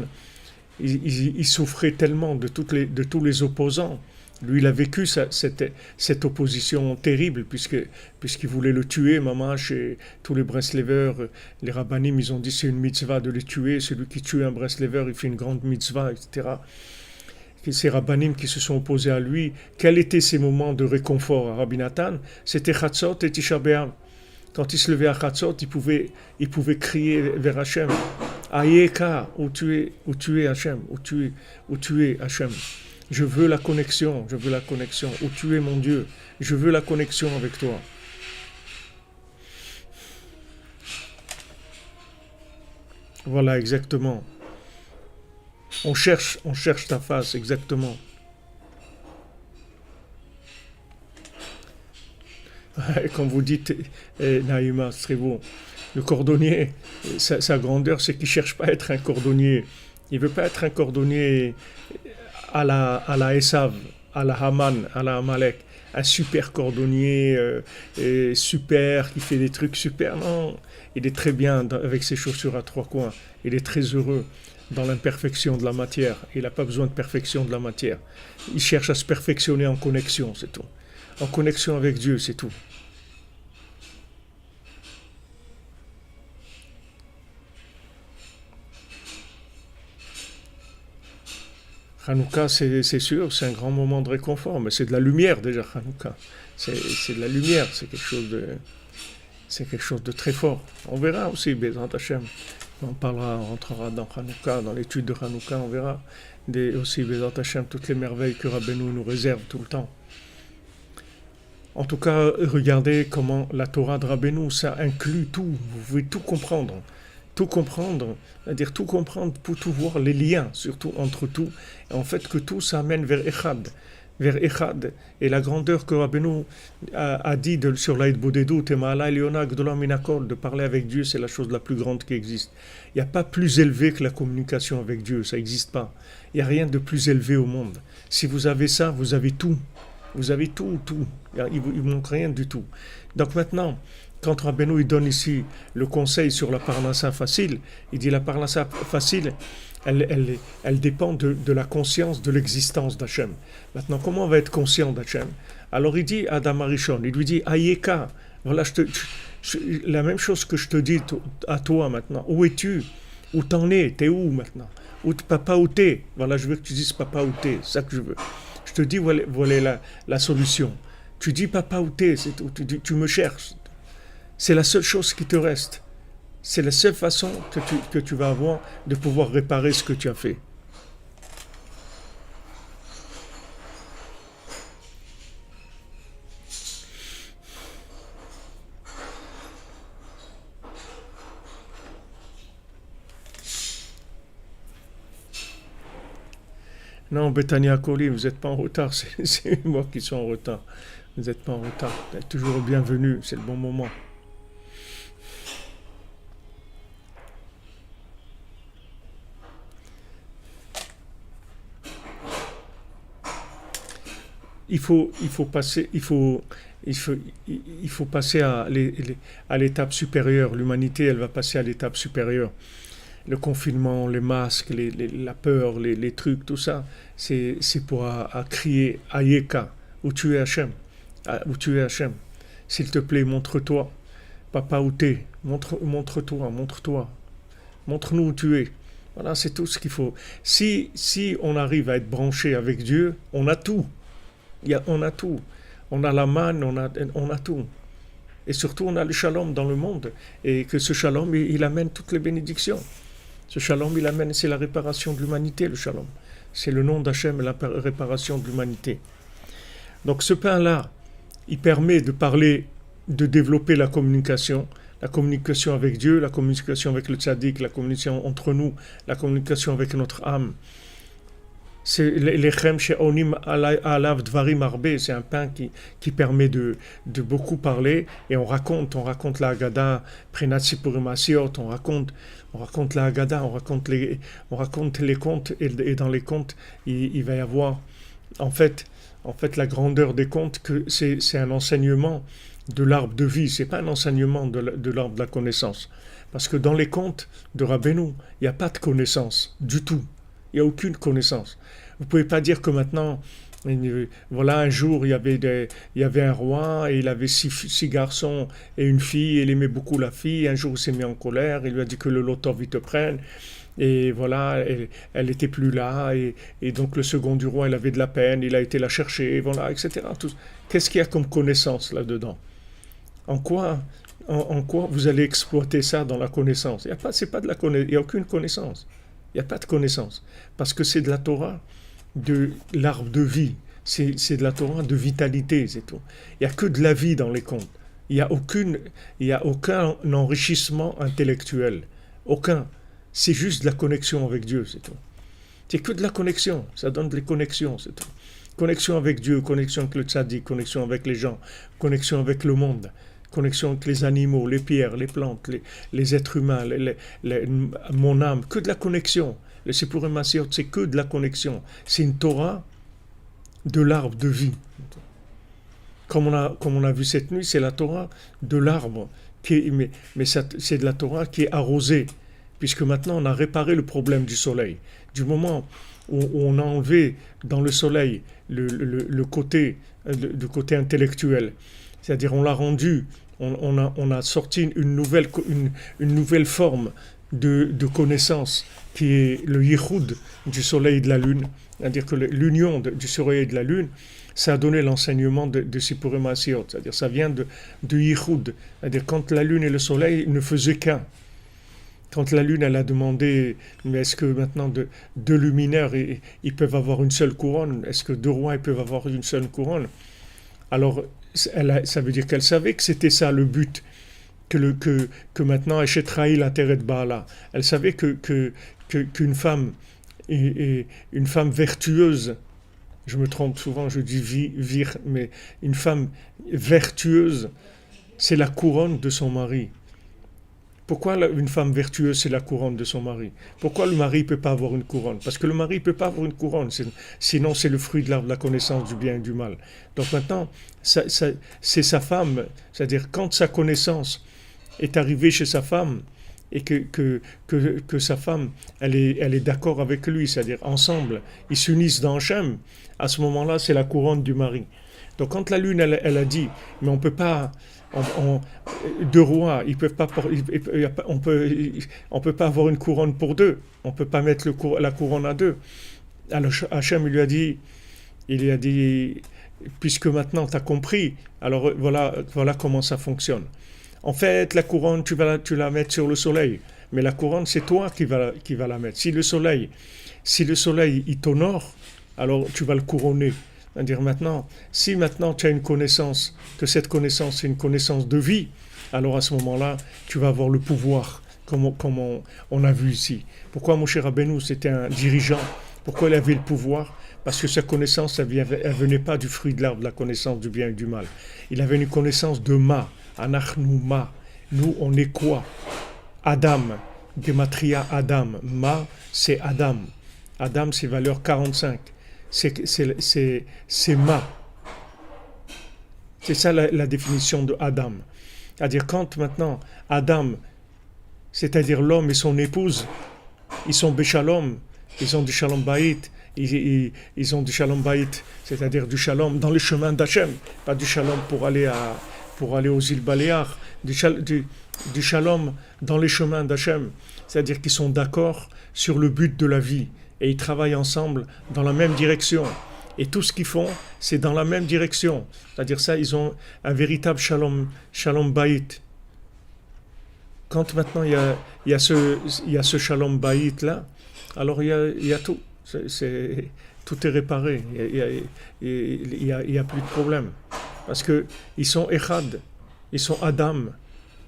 il souffrait tellement de tous les opposants. Lui, il a vécu cette opposition terrible puisqu'il voulait le tuer. Maman, chez tous les Breslevers, les Rabbanim, ils ont dit c'est une mitzvah de les tuer. Celui qui tue un Breslever, il fait une grande mitzvah, etc. Ces rabbanim qui se sont opposés à lui, quels étaient ces moments de réconfort à Rabbi Nathan? C'était Chatzot et Tisha B'Av. Quand il se levait à Chatzot, il pouvait crier vers Hachem. Ayeka, où tu es Hachem, où tu es Hachem. Je veux la connexion, où tu es mon Dieu. Je veux la connexion avec toi. Voilà, exactement. On cherche ta face, exactement. Comme vous dites, Naïma, c'est très beau. Le cordonnier, sa grandeur, c'est qu'il ne cherche pas à être un cordonnier. Il ne veut pas être un cordonnier à la Esav, à la Haman, à la Amalek. Un super cordonnier, super, qui fait des trucs super. Non, il est très bien avec ses chaussures à trois coins. Il est très heureux dans l'imperfection de la matière. Il n'a pas besoin de perfection de la matière. Il cherche à se perfectionner en connexion, c'est tout. En connexion avec Dieu, c'est tout. Hanouka, c'est sûr, c'est un grand moment de réconfort, mais c'est de la lumière déjà, Hanouka. C'est de la lumière, c'est quelque chose de très fort. On verra aussi, Bezrat Hashem. On rentrera dans Hanouka, dans l'étude de Hanouka, on verra aussi, Bezrat Hashem, toutes les merveilles que Rabbeinu nous réserve tout le temps. En tout cas, regardez comment la Torah de Rabbeinu, ça inclut tout. Vous pouvez tout comprendre. Tout comprendre, c'est-à-dire tout comprendre pour tout voir, les liens, surtout entre tout. Et en fait, que tout ça amène vers Echad. Vers Echad. Et la grandeur que Rabbeinu a dit sur l'Aïd Bodedou, Tema'ala Eliona Gdola Minakol, de parler avec Dieu, c'est la chose la plus grande qui existe. Il n'y a pas plus élevé que la communication avec Dieu, ça n'existe pas. Il n'y a rien de plus élevé au monde. Si vous avez ça, vous avez tout. Vous avez tout. Il ne manque rien du tout. Donc maintenant, quand Rabbeinu il donne ici le conseil sur la parnassa facile, il dit la parnassa facile, elle dépend de la conscience de l'existence d'Hachem. Maintenant, comment on va être conscient d'Hachem? Alors il dit à Adam Arishon, il lui dit Ayeka, voilà, la même chose que je te dis à toi maintenant. Où es-tu? Où t'en es? T'es où maintenant? Papa où t'es? Voilà, je veux que tu dises papa où t'es, c'est ça que je veux. Je te dis, voilà la solution. Tu dis papa où t'es, tu me cherches. C'est la seule chose qui te reste. C'est la seule façon que tu vas avoir de pouvoir réparer ce que tu as fait. Non, Betania Colli, vous n'êtes pas en retard, c'est moi qui suis en retard. Vous n'êtes pas en retard, vous êtes toujours le bienvenu, c'est le bon moment. Il faut passer, il faut, il faut passer à l'étape supérieure. L'humanité, elle va passer à l'étape supérieure. Le confinement, les masques, la peur, les trucs, tout ça, c'est pour à crier Ayeka, où tu es Hachem, où tu es Hachem. S'il te plaît, montre-toi. Papa, où t'es, montre-toi, montre-toi. Montre-nous où tu es. Voilà, c'est tout ce qu'il faut. Si on arrive à être branché avec Dieu, on a tout. On a tout. On a la manne, on a tout. Et surtout, on a le shalom dans le monde. Et que ce shalom, il amène toutes les bénédictions. Ce shalom, il amène, c'est la réparation de l'humanité, le shalom. C'est le nom d'Hachem et la réparation de l'humanité. Donc ce pain-là, il permet de parler, de développer la communication avec Dieu, la communication avec le tzaddik, la communication entre nous, la communication avec notre âme. C'est l'echem she'onim alav dvarim arbe, c'est un pain qui permet de beaucoup parler, et on raconte la Haggadah, prenat sipurim asiot, on raconte la Haggadah, on raconte les contes, et dans les contes, il va y avoir, en fait, la grandeur des contes, que c'est un enseignement de l'arbre de vie, c'est pas un enseignement de l'arbre de la connaissance. Parce que dans les contes de Rabbeinu, il n'y a pas de connaissance du tout. Il n'y a aucune connaissance. Vous ne pouvez pas dire que maintenant, voilà, un jour, il y avait un roi et il avait six garçons et une fille, et il aimait beaucoup la fille. Un jour, il s'est mis en colère, il lui a dit que le lotov, il te prenne. Et voilà, elle n'était plus là, et donc le second du roi, il avait de la peine, il a été la chercher, voilà, etc. Qu'est-ce qu'il y a comme connaissance là-dedans? En quoi vous allez exploiter ça dans la connaissance? C'est pas de la connaissance, il n'y a aucune connaissance. Il n'y a pas de connaissance. Parce que c'est de la Torah, de l'arbre de vie. C'est de la Torah de vitalité, c'est tout. Il n'y a que de la vie dans les contes. Il n'y a aucun enrichissement intellectuel. Aucun. C'est juste de la connexion avec Dieu, c'est tout. C'est que de la connexion. Ça donne des connexions, c'est tout. Connexion avec Dieu, connexion avec le tzaddik, connexion avec les gens, connexion avec le monde. Connexion avec les animaux, les pierres, les plantes, les êtres humains, mon âme, que de la connexion. Le Sipurim Asiot, c'est que de la connexion. C'est une Torah de l'arbre de vie. Comme on a vu cette nuit, c'est la Torah de l'arbre. Mais c'est de la Torah qui est arrosée, puisque maintenant on a réparé le problème du soleil. Du moment où on a enlevé dans le soleil le côté intellectuel, c'est-à-dire on l'a rendu, on a sorti une nouvelle forme de connaissance qui est le yichud du soleil et de la lune. C'est-à-dire que l'union du soleil et de la lune, ça a donné l'enseignement de Sipurim Asiot. C'est-à-dire ça vient de yichud. C'est-à-dire quand la lune et le soleil ne faisaient qu'un. Quand la lune, elle a demandé, mais est-ce que maintenant deux luminaires, ils peuvent avoir une seule couronne? Est-ce que deux rois, ils peuvent avoir une seule couronne? Alors, ça veut dire qu'elle savait que c'était ça le but, que maintenant, Eshetraï la terre de Baala. Elle savait qu'une femme, une femme vertueuse, je me trompe souvent, je dis mais une femme vertueuse, c'est la couronne de son mari. Pourquoi une femme vertueuse, c'est la couronne de son mari? Pourquoi le mari ne peut pas avoir une couronne? Parce que le mari ne peut pas avoir une couronne, sinon c'est le fruit de l'arbre de la connaissance du bien et du mal. Donc maintenant, c'est sa femme, c'est-à-dire quand sa connaissance est arrivée chez sa femme, et que sa femme, elle est d'accord avec lui, c'est-à-dire ensemble, ils s'unissent dans Hachem, à ce moment-là, c'est la couronne du mari. Donc quand la lune, elle a dit, mais on ne peut pas... deux rois, ils peuvent pas, on peut pas avoir une couronne pour deux. On peut pas mettre la couronne à deux. Alors Hachem il lui a dit, puisque maintenant tu as compris, alors voilà comment ça fonctionne. En fait, la couronne, tu la mettre sur le soleil, mais la couronne c'est toi qui va la mettre. Si le soleil il t'honore, alors tu vas le couronner. C'est-à-dire si maintenant tu as une connaissance, que cette connaissance est une connaissance de vie, alors à ce moment-là, tu vas avoir le pouvoir, comme on a vu ici. Pourquoi Moshe Rabbeinu, c'était un dirigeant, Pourquoi il avait le pouvoir? Parce que sa connaissance, elle venait pas du fruit de l'arbre de la connaissance du bien et du mal. Il avait une connaissance de Ma, Anachnu Ma. Nous, on est quoi? Adam, Gematria Adam. Ma, c'est Adam. Adam, c'est valeur 45. C'est Ma. C'est ça la définition de Adam. C'est-à-dire quand maintenant Adam, c'est-à-dire l'homme et son épouse, ils sont Béchalom, ils ont du Shalom Baït, ils ont du Shalom Baït, c'est-à-dire du Shalom dans le chemin d'Hachem, pas du Shalom pour aller aux îles Baléares, du Shalom dans les chemins d'Hachem, c'est-à-dire qu'ils sont d'accord sur le but de la vie et ils travaillent ensemble dans la même direction. Et tout ce qu'ils font, c'est dans la même direction. C'est-à-dire ça, ils ont un véritable Shalom Baït. Quand maintenant il y a ce Shalom Baït là, alors il y a tout. Tout est réparé. Il y a plus de problème. Parce qu'ils sont Echad, ils sont Adam,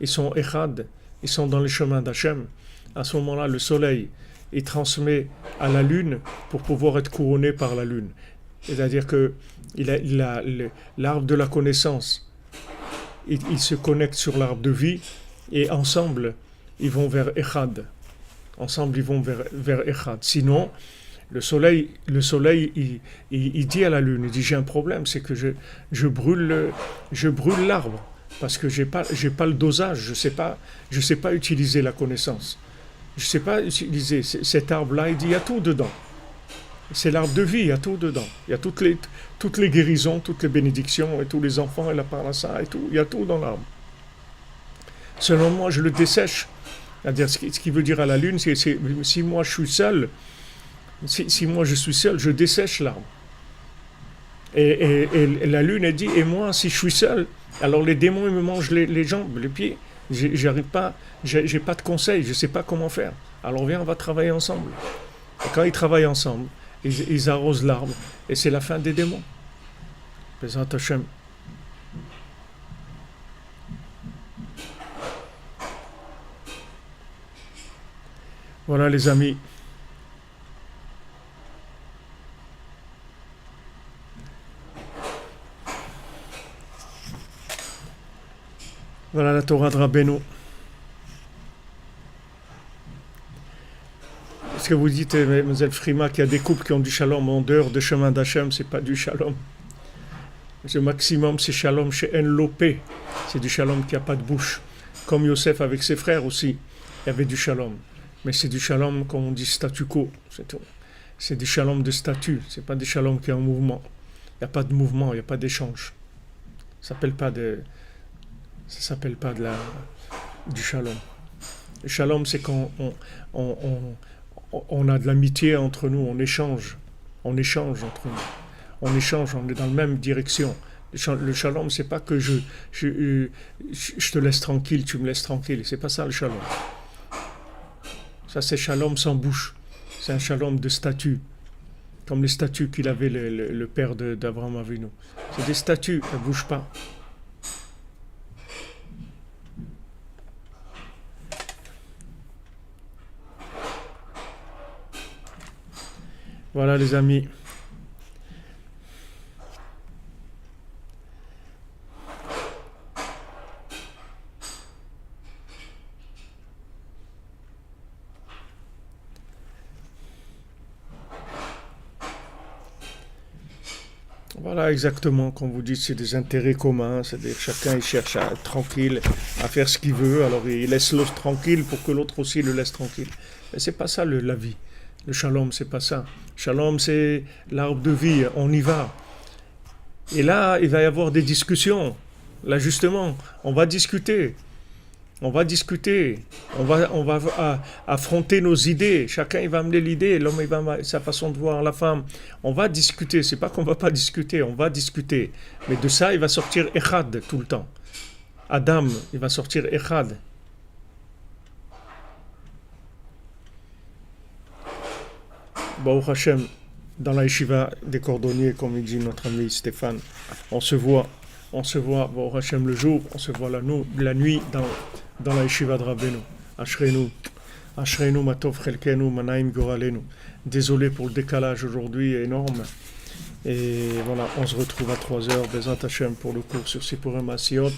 ils sont Echad, ils sont dans le chemin d'Hachem. À ce moment-là, le soleil, il transmet à la lune pour pouvoir être couronné par la lune. C'est-à-dire que l'arbre de la connaissance, il se connecte sur l'arbre de vie et ensemble, ils vont vers Echad. Ensemble, ils vont vers Echad. Sinon, le soleil il dit à la lune, il dit j'ai un problème, c'est que je brûle l'arbre parce que j'ai pas le dosage, je sais pas utiliser la connaissance. Je sais pas utiliser cet arbre-là, il dit il y a tout dedans. C'est l'arbre de vie, il y a tout dedans. Il y a toutes les guérisons, toutes les bénédictions, et tous les enfants, et la parnassa, et tout. Il y a tout dans l'arbre. Selon moi, je le dessèche. C'est-à-dire, ce qui veut dire à la lune, c'est si moi je suis seul, je dessèche l'arbre. Et la lune, elle dit, et moi, si je suis seul, alors les démons, ils me mangent les jambes, les pieds. J'arrive pas, j'ai pas de conseils, je sais pas comment faire. Alors viens, on va travailler ensemble. Et quand ils travaillent ensemble, ils arrosent l'arbre, et c'est la fin des démons. Bézat Hashem. Voilà les amis. Voilà la Torah de Rabbeinu. Est-ce que vous dites, Mlle Frima, qu'il y a des couples qui ont du shalom en dehors de chemin d'Hachem, c'est pas du shalom. Le maximum, c'est shalom chez En Lopé. C'est du shalom qui n'a pas de bouche. Comme Yosef avec ses frères aussi, il y avait du shalom. Mais c'est du shalom, comme on dit, statu quo. C'est tout. C'est du shalom de statut. C'est pas des shalom qui est en mouvement. Il n'y a pas de mouvement, il n'y a pas d'échange. Ça s'appelle pas du shalom. Le shalom, c'est quand on a de l'amitié entre nous, on échange entre nous. On échange, on est dans la même direction. Le shalom, c'est pas que je te laisse tranquille, tu me laisses tranquille. C'est pas ça le shalom. Ça, c'est shalom sans bouche. C'est un shalom de statut. Comme les statues qu'il avait le père d'Abraham Avinu. C'est des statues, elles ne bougent pas. Voilà les amis. Voilà exactement, comme vous dites, c'est des intérêts communs, c'est-à-dire chacun il cherche à être tranquille, à faire ce qu'il veut, alors il laisse l'autre tranquille pour que l'autre aussi le laisse tranquille. Mais c'est pas ça la vie. Le shalom, c'est pas ça. Shalom, c'est l'arbre de vie, on y va. Et là, il va y avoir des discussions. Là, justement, on va discuter. On va affronter nos idées. Chacun, il va amener l'idée. L'homme, il va amener sa façon de voir la femme. On va discuter. C'est pas qu'on va pas discuter, on va discuter. Mais de ça, il va sortir Echad tout le temps. Adam, il va sortir Echad. Baruch Hashem, dans la yeshiva des cordonniers, comme il dit notre ami Stéphane, on se voit, Baruch Hashem le jour, on se voit la nuit dans la yeshiva de Rabbeinu. Ashrenu, Ashreinu matov chelkenu manaim goralenu. Désolé pour le décalage aujourd'hui énorme. Et voilà, on se retrouve à 3h, Bezat Hashem, pour le cours sur Sipurim Asiot.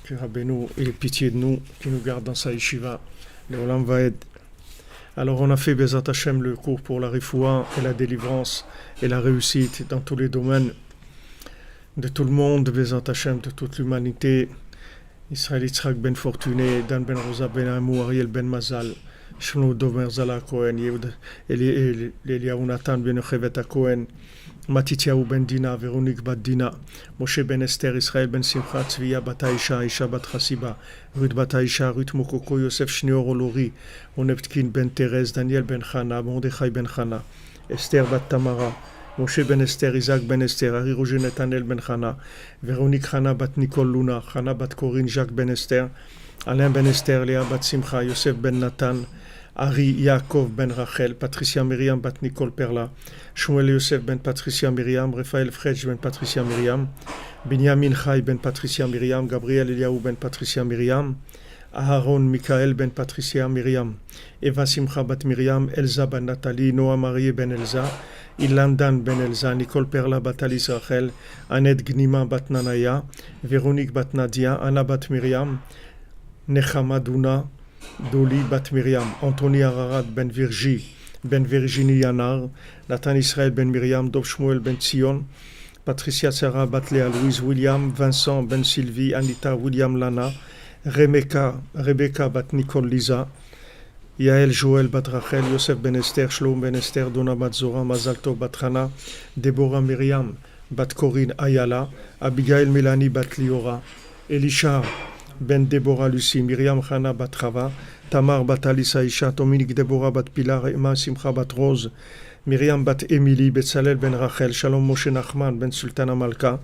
Que Rabbeinu ait pitié de nous, qui nous garde dans sa yeshiva. Le Olam Vaed. Alors on a fait Bezat Hashem le cours pour la Refoua et la délivrance et la réussite dans tous les domaines de tout le monde, Bezat Hashem, de toute l'humanité. Israël Yitzhak ben Fortuné, Dan ben Rosa ben Amou, Ariel ben Mazal, Shlomo Domer Zala Cohen, Eliyahu Nathan ben Yochevet Cohen, Matityahu ben Dina, Véronique bat Dina, Moshe ben Esther, Israël ben Simcha, Tzviya bat Aisha, Aisha bat Chasiba, Ruth bat Aisha, Ruth Mokoko, Yosef Shneor Olori, Oneptkin ben Thérèse, Daniel ben Chana, Mordechai ben Chana, Esther bat Tamara, Moshe ben Esther, Isaac ben Esther, Ari Roger Netanel ben Chana, Véronique Chana bat Nicole Luna, Chana bat Corinne, Jacques ben Esther, Alain ben Esther, Léa bat Simcha, Yosef ben Nathan, Ari Yaakov ben Rachel, Patricia Myriam bat Nicole Perla, Shmuel Yosef ben Patricia Myriam, Raphaël Fredj ben Patricia Myriam, Binyamin Chai ben Patricia Myriam, Gabriel Eliaou ben Patricia Myriam, Aharon Michael ben Patricia Myriam, Eva Simcha bat Myriam, Elsa ben Nathalie, Noah Marie ben Elsa, Ilandan ben Elsa, Nicole Perla bat Alice Rachel, Annette Gnima bat Nanaya, Véronique bat Nadia, Anna bat Myriam, Nechama Duna, Doli bat Myriam, Anthony Ararat ben Virginie Yanar, Nathan Israël ben Myriam, Dov Shmuel ben Tzion, Patricia Sarah bat Léa Louise William, Vincent ben Sylvie, Anita William Lana, Rebecca bat Nicole Lisa, Yael Joël bat Rachel, Yosef ben Esther, Shlom ben Esther, Dona bat Zora, Mazal Tov bat Hana, Deborah Myriam bat Corinne Ayala, Abigail Mélanie bat Liora, Elisha ben Deborah Lucie, Myriam Hana bat Chava, Tamar bat Alisa Isha, Dominique Deborah bat Pilar, Emma Simcha bat Rose, Myriam bat Émilie, Betzalel ben Rachel, Shalom Moshe Nachman ben Sultana Malka,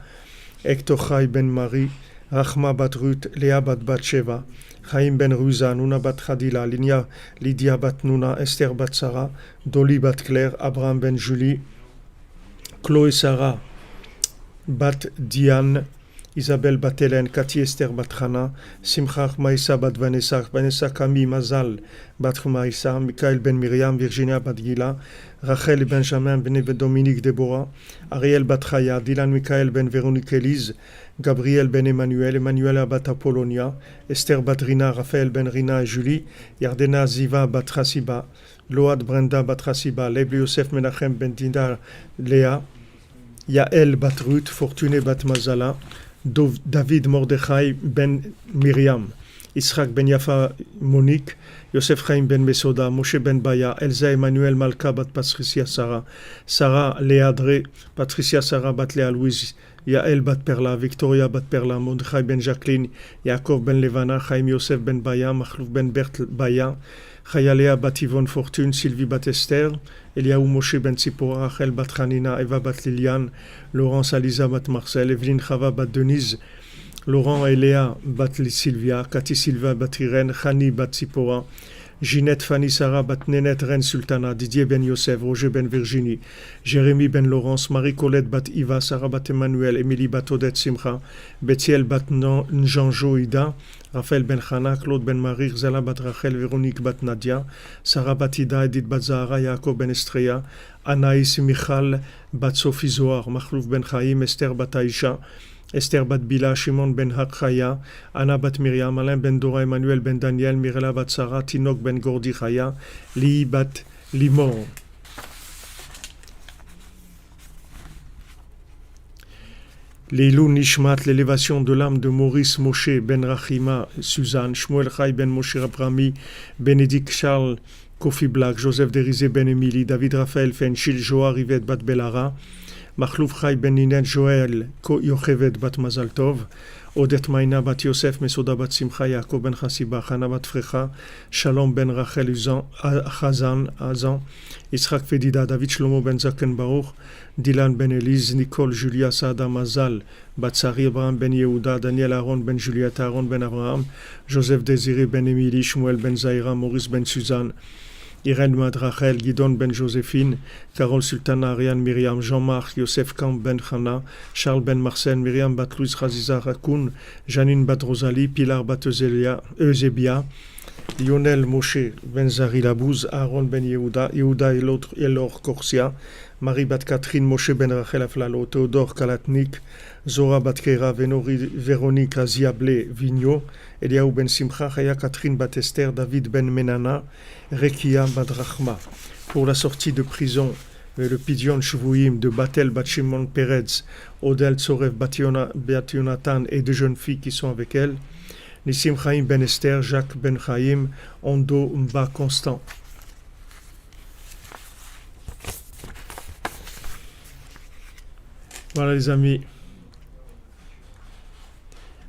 Hector Chai ben Marie, Rachma bat Ruth, Léa bat Batsheva, Chaim ben Ruza, Nuna bat Khadila, Lydia bat Nuna, Esther bat Sarah, Dolly bat Claire, Abraham ben Julie, Chloé Sarah bat Diane, Isabelle bat Hélène, Cathy Esther bat Hana, Simcha Maïsa bat Vanessa, Vanessa Camille Mazal bat Maïsa, Michael ben Myriam, Virginia bat Gila, Rachel Benjamin ben Dominique Deborah, Ariel bat Chaya, Dylan Michael ben Véronique Élise, Gabriel ben Emmanuel, Emmanuel bat Apollonia, Esther bat Rina, Raphaël ben Rina et Julie, Yardena Ziva bat Chasiba, Load Brenda bat Chasiba, Leib Yosef Menachem ben Dindar Léa, Yael bat Ruth, Fortuné bat Mazala, David Mordechai ben Myriam, Yitzhak ben Yafa Monique, Yosef Chaim ben Mesoda, Moshe ben Baya, Elsa Emmanuel Malka bat Patricia Sarah, Sarah Léadré, Patricia Sarah bat Léa Louise, Yael bat Perla, Victoria bat Perla, Mordechai ben Jacqueline, Yaakov ben Levana, Chaim Yosef ben Baya, Machlouf ben Bert Baya, Chayalea bat Yvonne Fortune, Sylvie bat Esther, Eliaou Moshe ben Tzipora, Rachel bat Hanina, Eva bat Liliane, Laurence Aliza bat Marcel, Evelyne Chava bat Denise, Laurent et Léa bat Sylvia, Cathy Sylva bat Irène, Chani bat Tzipora, Ginette Fanny Sarah bat Nénette Reine Sultana, Didier ben Yosef, Roger ben Virginie, Jérémy ben Laurence, Marie-Colette bat Iva, Sarah bat Emmanuel, Émilie bat Odette Simcha, Bethiel bat Njanjo Ida, Raphaël ben Chana, Claude ben Marie, Zala bat Rachel, Véronique bat Nadia, Sarah bat Ida, Edith bat Zahara, Yaakov ben Estreya, Anaïs Michal bat Sophie Zohar, Machlouf ben Chaim, Esther bat Aïcha, Esther bat Bila, Shimon ben Hakchaya, Anna bat Myriam, Alain ben Dora, Emmanuel ben Daniel, Mirela bat Sarah, Tinok ben Gordi Chaya, Li bat Limor. Leilou Nishmat, l'élévation de l'âme de Maurice Moshe ben Rachima, Suzanne, Shmuel Chai ben Moshe Abrami, Bénédicte Charles, Kofi Black, Joseph Derizé ben Emily, David Raphaël Fenchil, Joa Rivet bat Belara, Machlouf Chai ben Ninet Joël, Ko Yochevet bat Mazaltov, Odette Maïna bat Yosef, Mesoda bat Simcha, Yaakov ben Chasiba, Chana bat Frecha, Shalom ben Rachel Chazan, Azan, Yitzhak Fedida, David Shlomo ben Zaken Baruch, Dylan ben Elise, Nicole Julia Saada Mazal, Batsari Abraham ben Yehuda, Daniel Aaron ben Juliette, Aaron ben Abraham, Joseph Désiré ben Émilie, Shmuel ben Zaira, Maurice ben Suzanne, Irène Madrachel, Guidon ben Joséphine, Carole Sultana, Ariane Myriam, Jean-Marc, Yosef Kamp ben Chana, Charles ben Marcel, Myriam bat Louise Raziza Rakoun, Janine bat Rosalie, Pilar bat Eusebia, Lionel Moshe Ben Zari Labouze, Aaron Ben Yehuda, Yehuda Elor Korsia, Marie Bat Catherine Moshe Ben Rachel Aflalo, Théodore Kalatnik, Zora Bat Kera, Véronique Aziablé Vigno, Eliaou Ben Simcha, Chaya Catherine Bat Esther, David Ben Menana, Rekia Bat Rachma. Pour la sortie de prison, le Pidyon Shvouim de Batel Bat Shimon Peretz, Odel Tsorev Bat Yonatan et deux jeunes filles qui sont avec elle, Nissim Chaim Ben Esther, Jacques Ben Chaim, Ondo Mba Constant. Voilà les amis,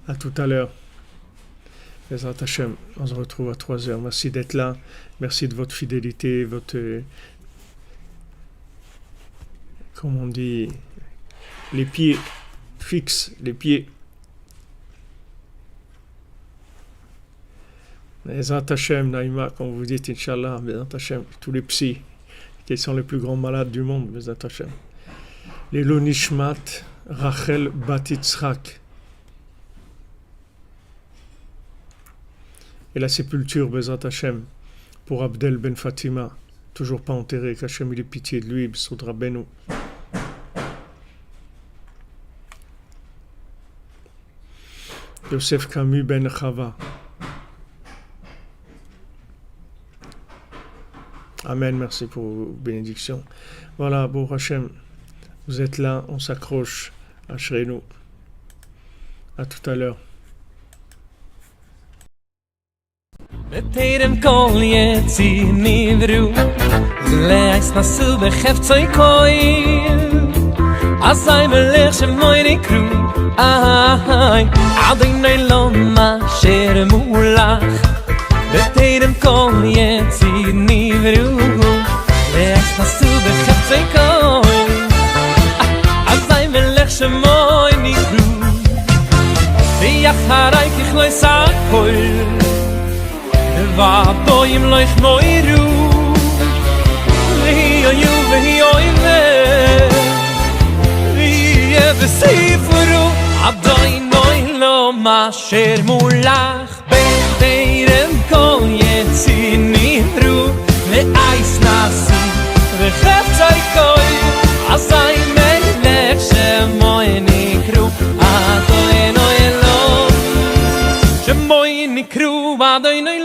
à tout à l'heure. Bezrat Hashem, on se retrouve à 3h. Merci d'être là, merci de votre fidélité, votre, comme on dit, les pieds fixes, les pieds. Bezrat Hashem, Naïma, comme vous dites, Inch'Allah, Bezrat Hashem, tous les psys, qui sont les plus grands malades du monde, Bezrat Hashem. Les Lonishmat, Rachel Bat Yitzhak. Et la sépulture, Bezrat Hashem, pour Abdel Ben Fatima, toujours pas enterré, qu'Hashem il ait pitié de lui, B'sud Rabbeinu. Yosef Camus Ben Chava. Amen, merci pour vos bénédictions. Voilà, bon Hachem, vous êtes là, on s'accroche, ashrenu. À tout à l'heure. בטרם כל יציר נברו לאיס נסו בחפצוי כהן עזי מלך שמוי נקרו עדיני לא מאשר מולך בטרם כל יציר נברו לאיס נסו בחפצוי כהן עזי מלך שמוי נקרו ויחרי ככלוי סעקול Vadoim loich moiru Li oyu vehi oime Li evesifuru Adoi noi lo masher mulach Beteirem kol yetzinivru Le'ais nasu Vecheftzai koi Azai melech shemoy nikru Adoi noi lo Shemoy nikru Adoi noi